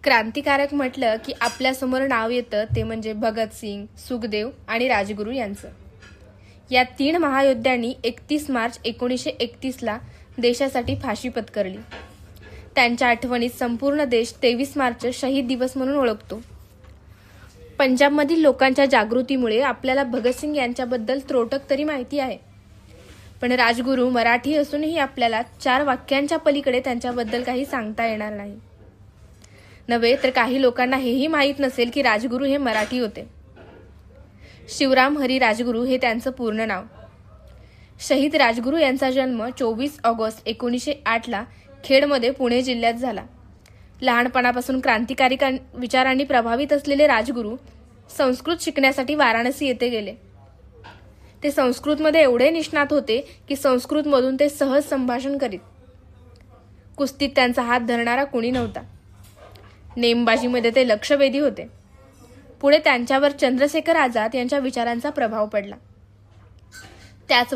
क्रांतिकारक म्हटलं की आपल्यासमोर नाव येतं ते म्हणजे भगतसिंग, सुखदेव आणि राजगुरू यांचं. या 3 महायोद्ध्यांनी 31 मार्च 1931ला देशासाठी फाशी पत्करली. त्यांच्या आठवणीत संपूर्ण देश 23 मार्च शहीद दिवस म्हणून ओळखतो. पंजाबमधील लोकांच्या जागृतीमुळे आपल्याला भगतसिंग यांच्याबद्दल त्रोटक तरी माहिती आहे. पण राजगुरू मराठी असूनही आपल्याला 4 वाक्यांच्या पलीकडे त्यांच्याबद्दल काही सांगता येणार नाही. नव्हे तर काही लोकांना हेही माहीत नसेल की राजगुरू हे मराठी होते. शिवराम हरी राजगुरू हे त्यांचं पूर्ण नाव. शहीद राजगुरू यांचा जन्म 24 ऑगस्ट 1908ला खेडमध्ये पुणे जिल्ह्यात झाला. लहानपणापासून क्रांतिकारी विचारांनी प्रभावित असलेले राजगुरू संस्कृत शिकण्यासाठी वाराणसी येथे गेले. ते संस्कृतमध्ये एवढे निष्णात होते की संस्कृतमधून ते सहज संभाषण करीत. कुस्तीत त्यांचा हात धरणारा कुणी नव्हता. नेमबाजीमध्ये ते लक्षवेधी होते. पुढे त्यांच्यावर चंद्रशेखर आझाद यांच्या विचारांचा प्रभाव पडला. त्याच